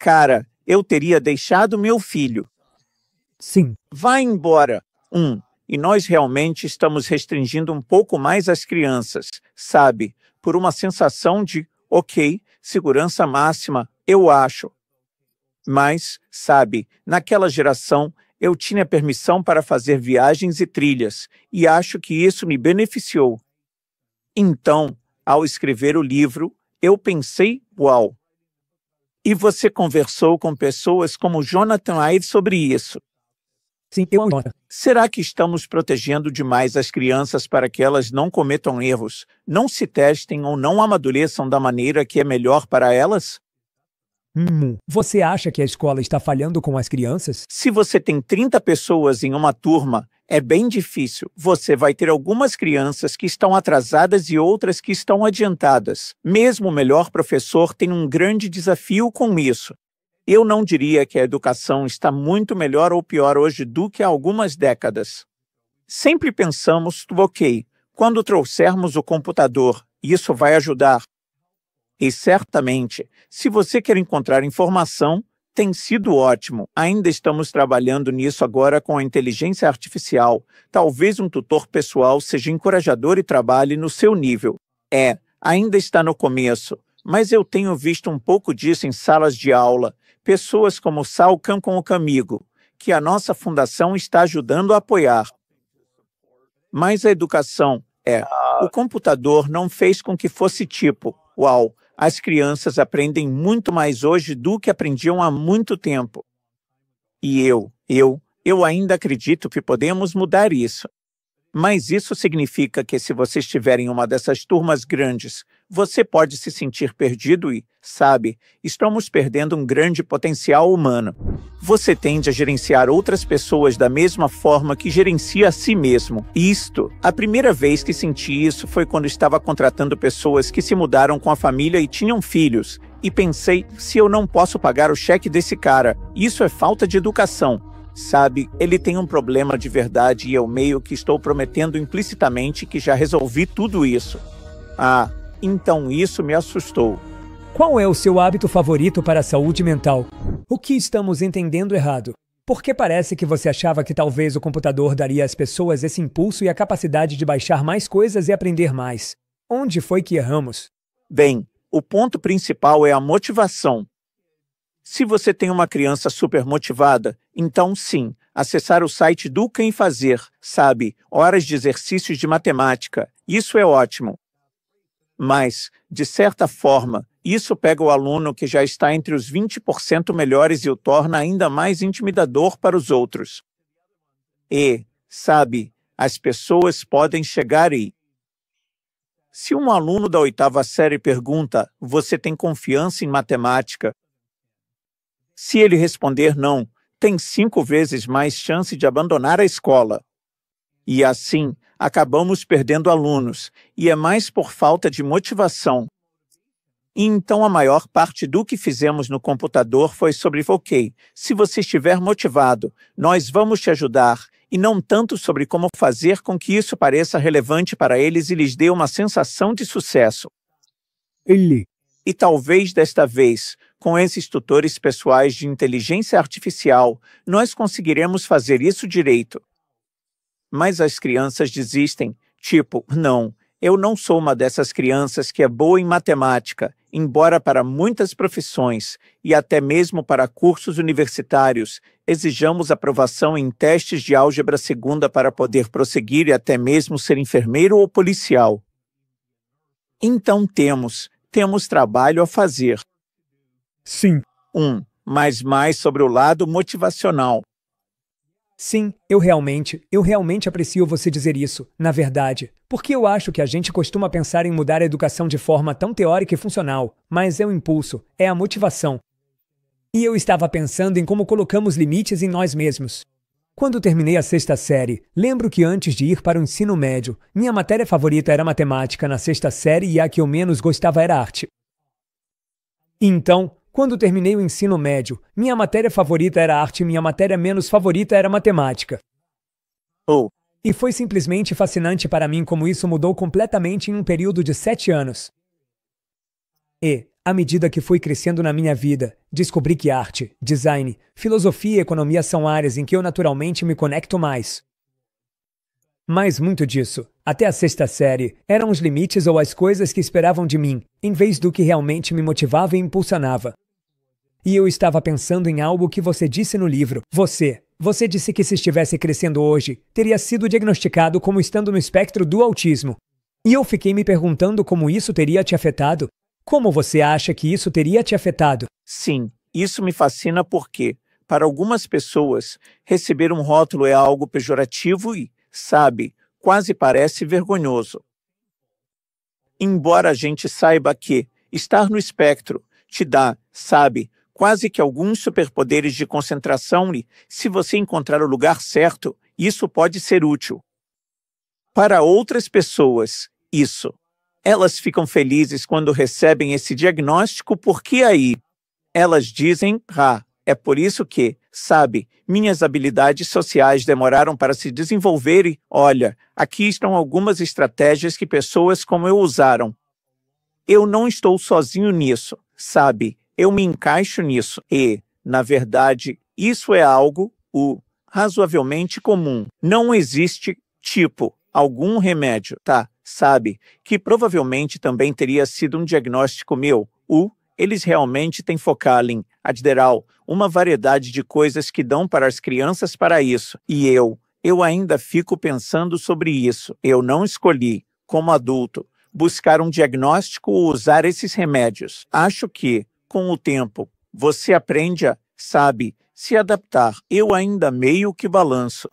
Cara, eu teria deixado meu filho. Sim. Vá embora. E nós realmente estamos restringindo um pouco mais as crianças, sabe? Por uma sensação de, ok, segurança máxima, eu acho. Mas, sabe, naquela geração, eu tinha permissão para fazer viagens e trilhas, e acho que isso me beneficiou. Então, ao escrever o livro, eu pensei, uau! E você conversou com pessoas como Jonathan Ive sobre isso. Sim, eu adoro. Será que estamos protegendo demais as crianças para que elas não cometam erros, não se testem ou não amadureçam da maneira que é melhor para elas? Você acha que a escola está falhando com as crianças? Se você tem 30 pessoas em uma turma, é bem difícil. Você vai ter algumas crianças que estão atrasadas e outras que estão adiantadas. Mesmo o melhor professor tem um grande desafio com isso. Eu não diria que a educação está muito melhor ou pior hoje do que há algumas décadas. Sempre pensamos, ok, quando trouxermos o computador, isso vai ajudar. E certamente, se você quer encontrar informação, tem sido ótimo. Ainda estamos trabalhando nisso agora com a inteligência artificial. Talvez um tutor pessoal seja encorajador e trabalhe no seu nível. Ainda está no começo, mas eu tenho visto um pouco disso em salas de aula. Pessoas como Sal Kamigo, que a nossa fundação está ajudando a apoiar. Mas a educação o computador não fez com que fosse tipo, uau, as crianças aprendem muito mais hoje do que aprendiam há muito tempo. E eu ainda acredito que podemos mudar isso. Mas isso significa que se você estiver em uma dessas turmas grandes, você pode se sentir perdido e, sabe, estamos perdendo um grande potencial humano. Você tende a gerenciar outras pessoas da mesma forma que gerencia a si mesmo. A primeira vez que senti isso foi quando estava contratando pessoas que se mudaram com a família e tinham filhos. E pensei, se eu não posso pagar o cheque desse cara, isso é falta de educação. Sabe, ele tem um problema de verdade e eu meio que estou prometendo implicitamente que já resolvi tudo isso. Então isso me assustou. Qual é o seu hábito favorito para a saúde mental? O que estamos entendendo errado? Porque parece que você achava que talvez o computador daria às pessoas esse impulso e a capacidade de baixar mais coisas e aprender mais. Onde foi que erramos? Bem, o ponto principal é a motivação. Se você tem uma criança super motivada, então sim, acessar o site do Quem Fazer, sabe, horas de exercícios de matemática, isso é ótimo. Mas, de certa forma, isso pega o aluno que já está entre os 20% melhores e o torna ainda mais intimidador para os outros. E, sabe, as pessoas podem chegar e... Se um aluno da 8ª série pergunta, você tem confiança em matemática? Se ele responder não, tem 5 vezes mais chance de abandonar a escola. E assim, acabamos perdendo alunos, e é mais por falta de motivação. E então a maior parte do que fizemos no computador foi sobre ok, se você estiver motivado, nós vamos te ajudar, e não tanto sobre como fazer com que isso pareça relevante para eles e lhes dê uma sensação de sucesso. E talvez desta vez, com esses tutores pessoais de inteligência artificial, nós conseguiremos fazer isso direito. Mas as crianças desistem, tipo, não, eu não sou uma dessas crianças que é boa em matemática, embora para muitas profissões, e até mesmo para cursos universitários, exijamos aprovação em testes de álgebra segunda para poder prosseguir e até mesmo ser enfermeiro ou policial. Então temos trabalho a fazer. Sim. Mas mais sobre o lado motivacional. Sim, eu realmente aprecio você dizer isso, na verdade, porque eu acho que a gente costuma pensar em mudar a educação de forma tão teórica e funcional, mas é o impulso, é a motivação. E eu estava pensando em como colocamos limites em nós mesmos. Quando terminei a 6ª série, lembro que antes de ir para o ensino médio, minha matéria favorita era matemática na 6ª série e a que eu menos gostava era arte. Então, quando terminei o ensino médio, minha matéria favorita era arte e minha matéria menos favorita era matemática. E foi simplesmente fascinante para mim como isso mudou completamente em um período de 7 anos. E, À medida que fui crescendo na minha vida, descobri que arte, design, filosofia e economia são áreas em que eu naturalmente me conecto mais. Mas muito disso, até a sexta série, eram os limites ou as coisas que esperavam de mim, em vez do que realmente me motivava e impulsionava. E eu estava pensando em algo que você disse no livro. Você disse que se estivesse crescendo hoje, teria sido diagnosticado como estando no espectro do autismo. E eu fiquei me perguntando como isso teria te afetado. Como você acha que isso teria te afetado? Sim, isso me fascina porque, para algumas pessoas, receber um rótulo é algo pejorativo e, sabe, quase parece vergonhoso. Embora a gente saiba que estar no espectro te dá, sabe, quase que alguns superpoderes de concentração e, se você encontrar o lugar certo, isso pode ser útil. Para outras pessoas, elas ficam felizes quando recebem esse diagnóstico porque aí elas dizem, é por isso que, sabe, minhas habilidades sociais demoraram para se desenvolver e, olha, aqui estão algumas estratégias que pessoas como eu usaram. Eu não estou sozinho nisso, sabe? Eu me encaixo nisso e, na verdade, isso é algo razoavelmente comum. Não existe, algum remédio, sabe? Que provavelmente também teria sido um diagnóstico meu. Eles realmente têm focal em Adderall, uma variedade de coisas que dão para as crianças para isso. E eu ainda fico pensando sobre isso. Eu não escolhi, como adulto, buscar um diagnóstico ou usar esses remédios. Acho que, com o tempo, você aprende a, sabe, se adaptar. Eu ainda meio que balanço.